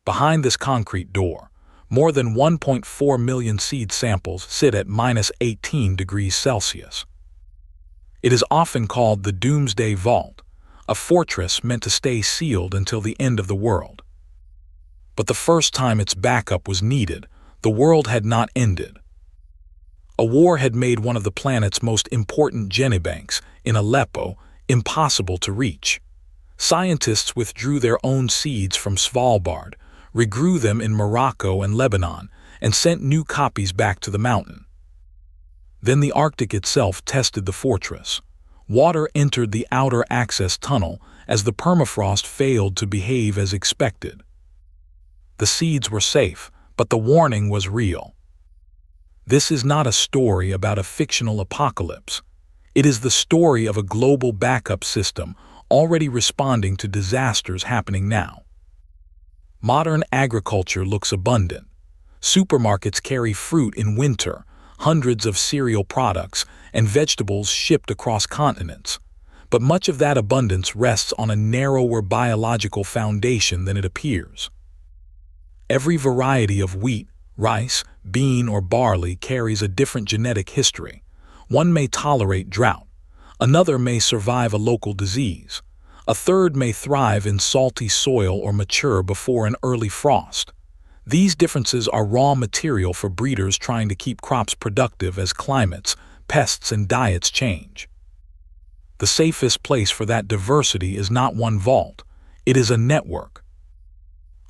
Behind this concrete door, more than 1.4 million seed samples sit at -18 degrees Celsius. It is often called the Doomsday Vault, a fortress meant to stay sealed until the end of the world. But the first time its backup was needed, the world had not ended. A war had made one of the planet's most important genebanks, in Aleppo, impossible to reach. Scientists withdrew their own seeds from Svalbard, regrew them in Morocco and Lebanon, and sent new copies back to the mountain. Then the Arctic itself tested the fortress. Water entered the outer access tunnel as the permafrost failed to behave as expected. The seeds were safe, but the warning was real. This is not a story about a fictional apocalypse. It is the story of a global backup system already responding to disasters happening now. Modern agriculture looks abundant. Supermarkets carry fruit in winter, hundreds of cereal products, and vegetables shipped across continents. But much of that abundance rests on a narrower biological foundation than it appears. Every variety of wheat, rice, bean, or barley carries a different genetic history. One may tolerate drought. Another may survive a local disease. A third may thrive in salty soil or mature before an early frost. These differences are raw material for breeders trying to keep crops productive as climates, pests, and diets change. The safest place for that diversity is not one vault. It is a network.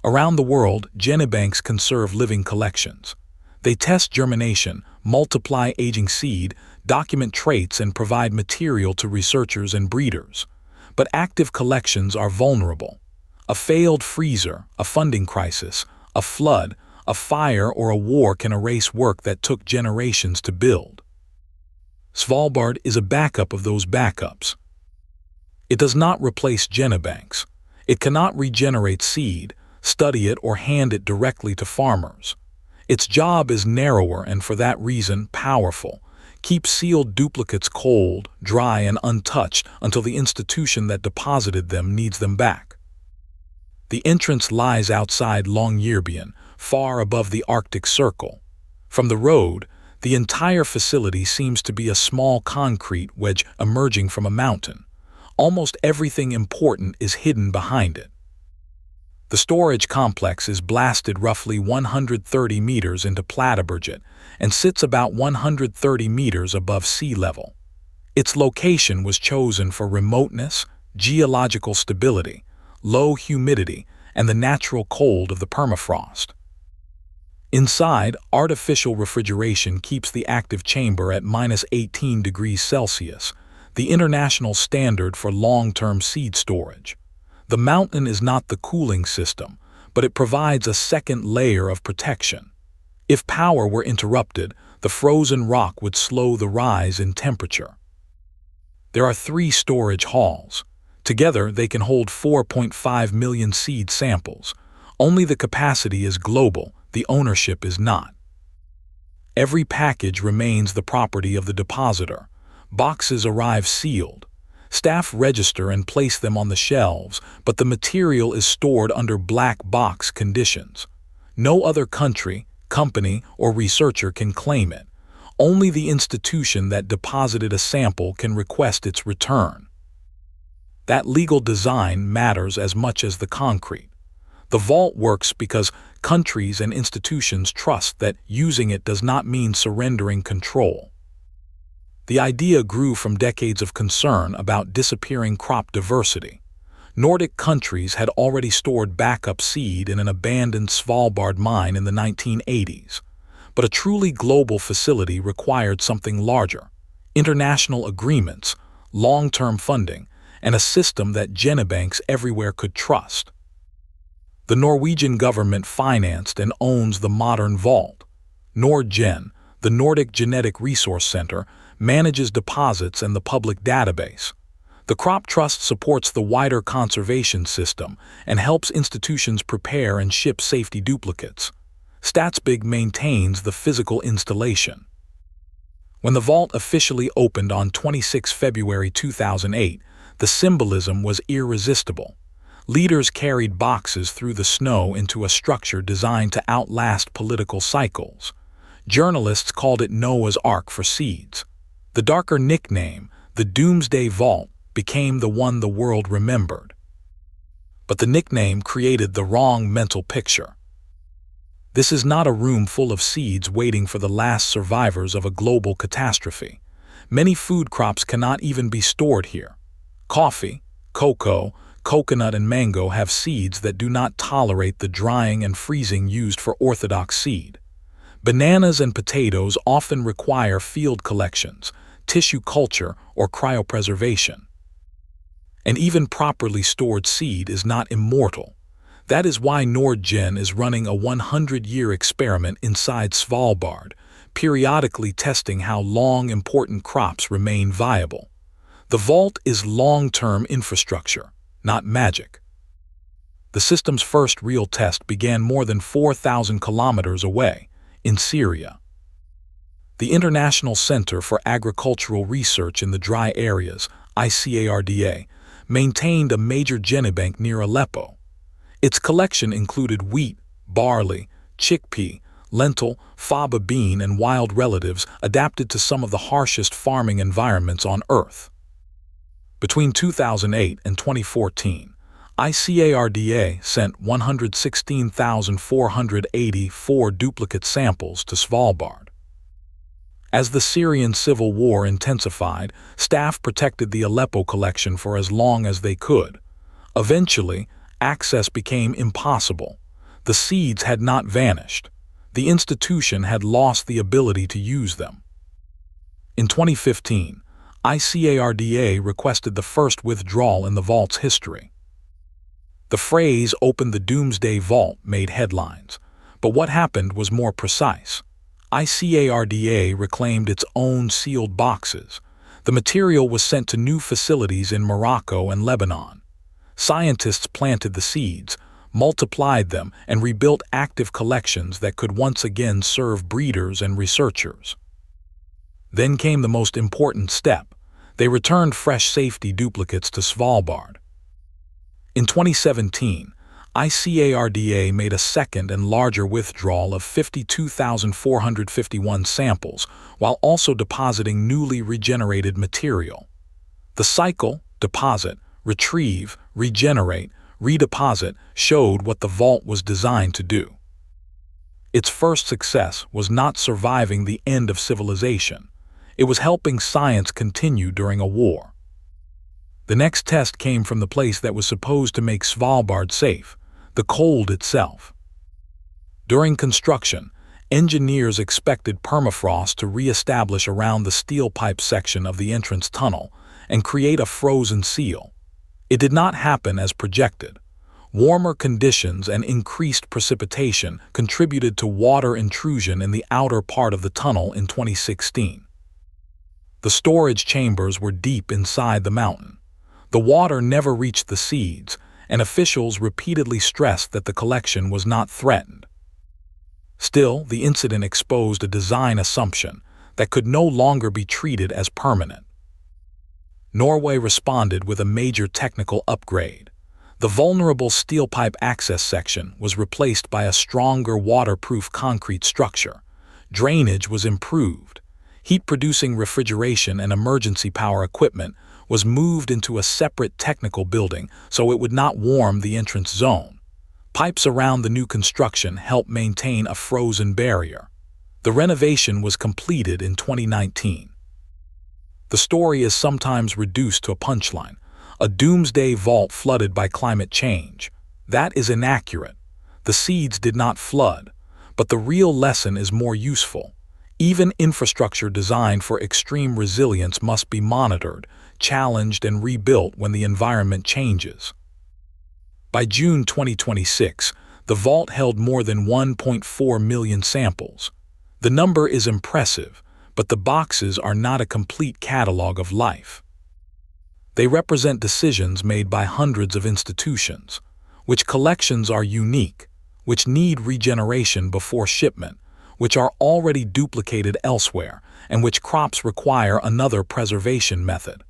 Around the world, genebanks conserve living collections. They test germination, multiply aging seed, document traits, and provide material to researchers and breeders. But active collections are vulnerable. A failed freezer, a funding crisis, a flood, a fire, or a war can erase work that took generations to build. Svalbard is a backup of those backups. It does not replace genebanks. It cannot regenerate seed, study it, or hand it directly to farmers. Its job is narrower and for that reason powerful. Keep sealed duplicates cold, dry, and untouched until the institution that deposited them needs them back. The entrance lies outside Longyearbyen, far above the Arctic Circle. From the road, the entire facility seems to be a small concrete wedge emerging from a mountain. Almost everything important is hidden behind it. The storage complex is blasted roughly 130 meters into Plateauberget and sits about 130 meters above sea level. Its location was chosen for remoteness, geological stability, low humidity, and the natural cold of the permafrost. Inside, artificial refrigeration keeps the active chamber at -18 degrees Celsius, the international standard for long-term seed storage. The mountain is not the cooling system, but it provides a second layer of protection. If power were interrupted, the frozen rock would slow the rise in temperature. There are 3 storage halls. Together, they can hold 4.5 million seed samples. Only the capacity is global, the ownership is not. Every package remains the property of the depositor. Boxes arrive sealed. Staff register and place them on the shelves, but the material is stored under black box conditions. No other country, company, or researcher can claim it. Only the institution that deposited a sample can request its return. That legal design matters as much as the concrete. The vault works because countries and institutions trust that using it does not mean surrendering control. The idea grew from decades of concern about disappearing crop diversity. Nordic countries had already stored backup seed in an abandoned Svalbard mine in the 1980s. But a truly global facility required something larger: international agreements, long-term funding, and a system that genebanks everywhere could trust. The Norwegian government financed and owns the modern vault. NordGen, the Nordic Genetic Resource Center, manages deposits and the public database. The Crop Trust supports the wider conservation system and helps institutions prepare and ship safety duplicates. Statsbygg maintains the physical installation. When the vault officially opened on 26 February 2008, the symbolism was irresistible. Leaders carried boxes through the snow into a structure designed to outlast political cycles. Journalists called it Noah's Ark for seeds. The darker nickname, the Doomsday Vault, became the one the world remembered. But the nickname created the wrong mental picture. This is not a room full of seeds waiting for the last survivors of a global catastrophe. Many food crops cannot even be stored here. Coffee, cocoa, coconut, and mango have seeds that do not tolerate the drying and freezing used for orthodox seed. Bananas and potatoes often require field collections, tissue culture, or cryopreservation. And even properly stored seed is not immortal. That is why Nordgen is running a 100-year experiment inside Svalbard, periodically testing how long important crops remain viable. The vault is long-term infrastructure, not magic. The system's first real test began more than 4,000 kilometers away, in Syria. The International Center for Agricultural Research in the Dry Areas, ICARDA, maintained a major genebank near Aleppo. Its collection included wheat, barley, chickpea, lentil, faba bean, and wild relatives adapted to some of the harshest farming environments on Earth. Between 2008 and 2014, ICARDA sent 116,484 duplicate samples to Svalbard. As the Syrian civil war intensified, staff protected the Aleppo collection for as long as they could. Eventually, access became impossible. The seeds had not vanished. The institution had lost the ability to use them. In 2015, ICARDA requested the first withdrawal in the vault's history. The phrase "open the Doomsday Vault" made headlines, but what happened was more precise. ICARDA reclaimed its own sealed boxes. The material was sent to new facilities in Morocco and Lebanon. Scientists planted the seeds, multiplied them, and rebuilt active collections that could once again serve breeders and researchers. Then came the most important step. They returned fresh safety duplicates to Svalbard. In 2017, ICARDA made a second and larger withdrawal of 52,451 samples, while also depositing newly regenerated material. The cycle, deposit, retrieve, regenerate, redeposit showed what the vault was designed to do. Its first success was not surviving the end of civilization. It was helping science continue during a war. The next test came from the place that was supposed to make Svalbard safe, the cold itself. During construction, engineers expected permafrost to re-establish around the steel pipe section of the entrance tunnel and create a frozen seal. It did not happen as projected. Warmer conditions and increased precipitation contributed to water intrusion in the outer part of the tunnel in 2016. The storage chambers were deep inside the mountain. The water never reached the seeds, and officials repeatedly stressed that the collection was not threatened. Still, the incident exposed a design assumption that could no longer be treated as permanent. Norway responded with a major technical upgrade. The vulnerable steel pipe access section was replaced by a stronger waterproof concrete structure. Drainage was improved. Heat-producing refrigeration and emergency power equipment was moved into a separate technical building so it would not warm the entrance zone. Pipes around the new construction helped maintain a frozen barrier. The renovation was completed in 2019. The story is sometimes reduced to a punchline: a doomsday vault flooded by climate change. That is inaccurate. The seeds did not flood, but the real lesson is more useful. Even infrastructure designed for extreme resilience must be monitored, challenged, and rebuilt when the environment changes. By June 2026, the vault held more than 1.4 million samples. The number is impressive, but the boxes are not a complete catalog of life. They represent decisions made by hundreds of institutions. Which collections are unique, which need regeneration before shipment, which are already duplicated elsewhere, and which crops require another preservation method.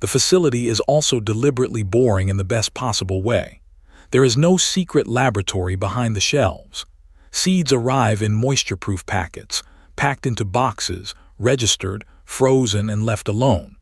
The facility is also deliberately boring in the best possible way. There is no secret laboratory behind the shelves. Seeds arrive in moisture-proof packets, packed into boxes, registered, frozen, and left alone.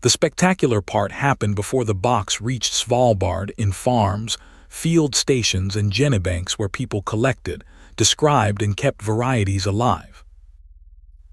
The spectacular part happened before the box reached Svalbard, in farms, field stations, and genebanks where people collected, described, and kept varieties alive.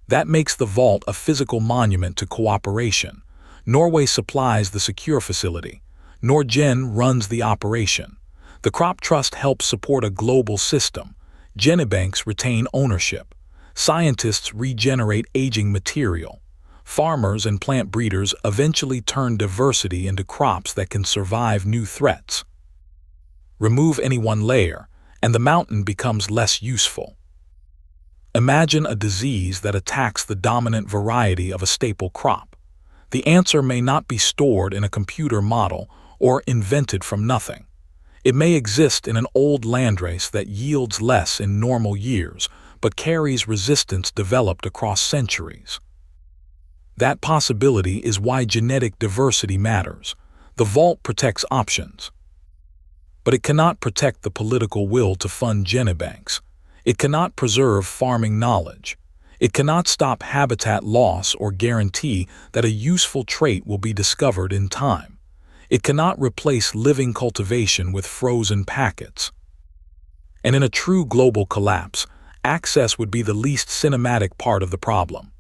That makes the vault a physical monument to cooperation. Norway supplies the secure facility. Norgen runs the operation. The Crop Trust helps support a global system. Genebanks retain ownership. Scientists regenerate aging material. Farmers and plant breeders eventually turn diversity into crops that can survive new threats. Remove any one layer, and the mountain becomes less useful. Imagine a disease that attacks the dominant variety of a staple crop. The answer may not be stored in a computer model or invented from nothing. It may exist in an old landrace that yields less in normal years, but carries resistance developed across centuries. That possibility is why genetic diversity matters. The vault protects options. But it cannot protect the political will to fund genebanks. It cannot preserve farming knowledge. It cannot stop habitat loss or guarantee that a useful trait will be discovered in time. It cannot replace living cultivation with frozen packets. And in a true global collapse, access would be the least cinematic part of the problem.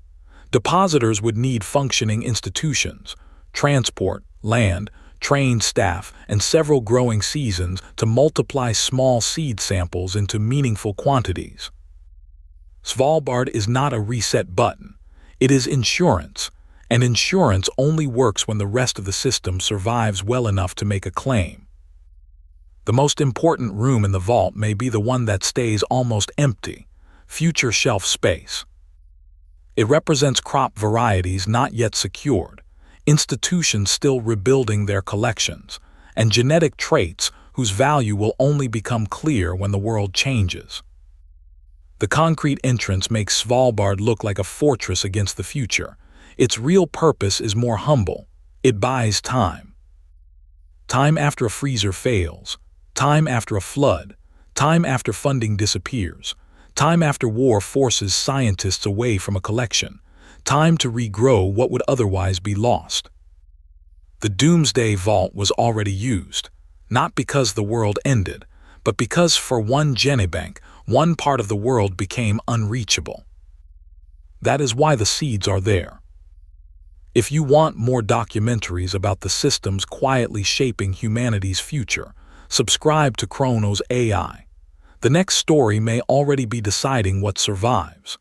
Depositors would need functioning institutions, transport, land, trained staff, and several growing seasons to multiply small seed samples into meaningful quantities. Svalbard is not a reset button. It is insurance, and insurance only works when the rest of the system survives well enough to make a claim. The most important room in the vault may be the one that stays almost empty, future shelf space. It represents crop varieties not yet secured, institutions still rebuilding their collections, and genetic traits whose value will only become clear when the world changes. The concrete entrance makes Svalbard look like a fortress against the future. Its real purpose is more humble. It buys time. Time after a freezer fails, time after a flood, time after funding disappears, time after war forces scientists away from a collection, time to regrow what would otherwise be lost. The Doomsday Vault was already used, not because the world ended, but because for one genebank, one part of the world became unreachable. That is why the seeds are there. If you want more documentaries about the systems quietly shaping humanity's future, subscribe to Chronos AI. The next story may already be deciding what survives.